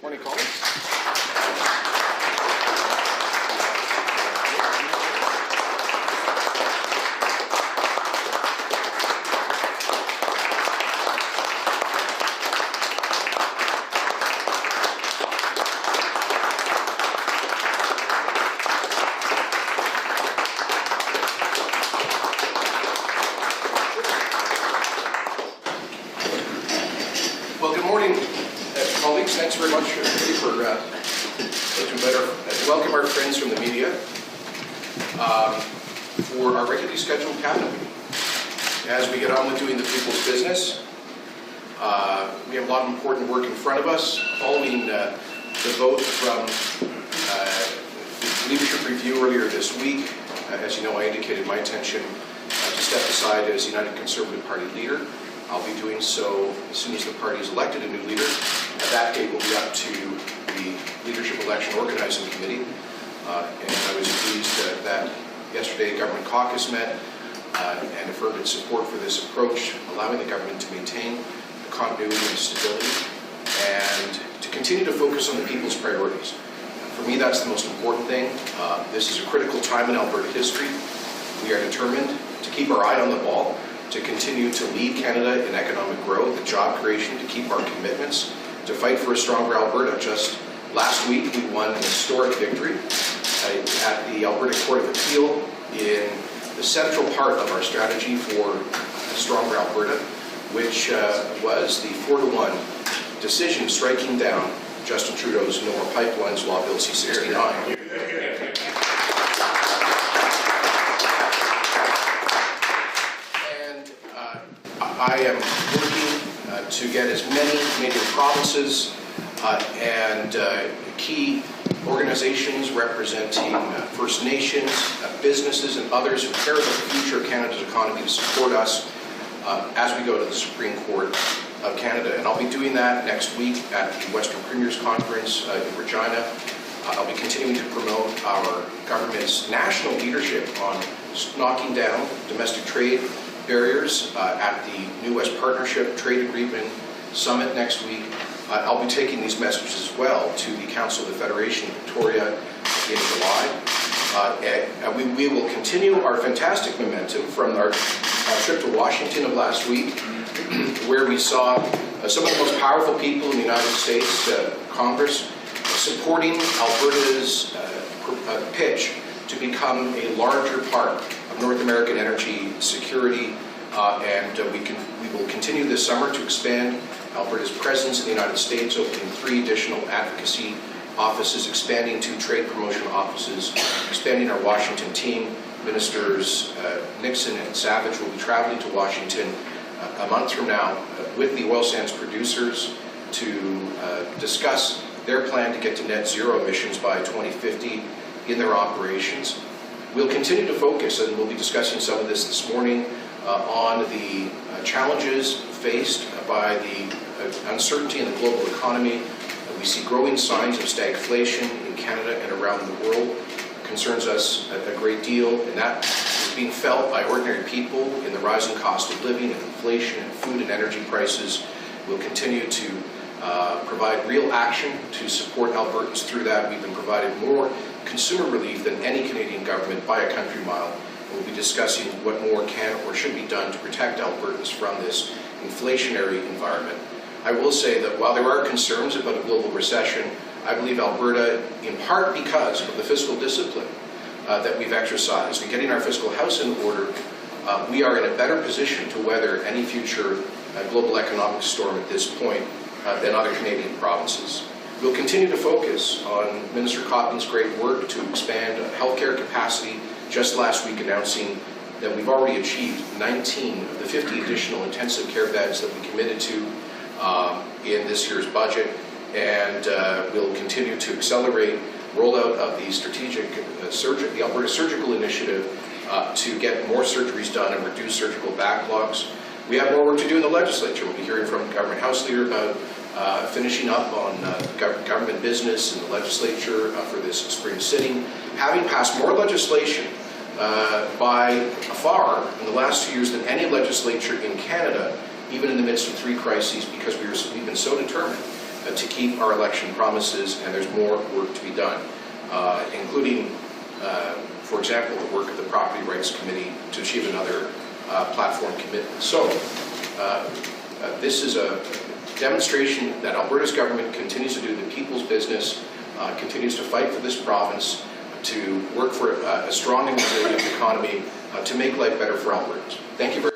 Morning, colleagues. Well, good morning, colleagues. Thanks very much for welcome our friends from the media for our regularly scheduled cabinet meeting. As we get on with doing the people's business, we have a lot of important work in front of us. Following the vote from the leadership review earlier this week, as you know, I indicated my intention to step aside as United Conservative Party leader. I'll be doing so as soon as the party has elected a new leader. At that date, we'll be up to the Leadership Election Organizing Committee. And I was pleased that yesterday Government Caucus met and affirmed its support for this approach, allowing the government to maintain the continuity and stability and to continue to focus on the people's priorities. For me, that's the most important thing. This is a critical time in Alberta history. We are determined to keep our eye on the ball, to continue to lead Canada in economic growth and job creation, to keep our commitments, to fight for a stronger Alberta. Just last week, we won an historic victory at the Alberta Court of Appeal in the central part of our strategy for a stronger Alberta, which was the 4-1 decision striking down Justin Trudeau's No More Pipelines Law Bill C-69. I am working to get as many Canadian provinces and key organizations representing First Nations, businesses and others who care about the future of Canada's economy to support us as we go to the Supreme Court of Canada. And I'll be doing that next week at the Western Premiers Conference in Regina. I'll be continuing to promote our government's national leadership on knocking down domestic trade barriers at the New West Partnership Trade Agreement Summit next week. I'll be taking these messages as well to the Council of the Federation of Victoria in July. We will continue our fantastic momentum from our trip to Washington of last week, where we saw some of the most powerful people in the United States Congress supporting Alberta's pitch to become a larger part of North American energy security, and we will continue this summer to expand Alberta's presence in the United States, opening 3 additional advocacy offices, expanding 2 trade promotion offices, expanding our Washington team. Ministers Nixon and Savage will be traveling to Washington a month from now with the oil sands producers to discuss their plan to get to net zero emissions by 2050 in their operations. We'll continue to focus, and we'll be discussing some of this morning, on the challenges faced by the uncertainty in the global economy. We see growing signs of stagflation in Canada and around the world. It concerns us a great deal, and that is being felt by ordinary people in the rising cost of living and inflation and food and energy prices. We'll continue to provide real action to support Albertans through that. We've been providing more consumer relief than any Canadian government by a country mile. We'll be discussing what more can or should be done to protect Albertans from this inflationary environment. I will say that while there are concerns about a global recession, I believe Alberta, in part because of the fiscal discipline that we've exercised in getting our fiscal house in order, we are in a better position to weather any future global economic storm at this point than other Canadian provinces. We'll continue to focus on Minister Cotton's great work to expand healthcare capacity, just last week announcing that we've already achieved 19 of the 50 additional intensive care beds that we committed to in this year's budget, and we'll continue to accelerate rollout of the strategic the Alberta Surgical Initiative to get more surgeries done and reduce surgical backlogs. We have more work to do in the legislature. We'll be hearing from Government House Leader about finishing up on government business in the legislature for this spring sitting, having passed more legislation by far in the last 2 years than any legislature in Canada, even in the midst of 3 crises, because we've been so determined to keep our election promises, and there's more work to be done, including, for example, the work of the Property Rights Committee to achieve another platform commitment. So this is a demonstration that Alberta's government continues to do the people's business, continues to fight for this province, to work for a strong and resilient economy, to make life better for Albertans. Thank you very much.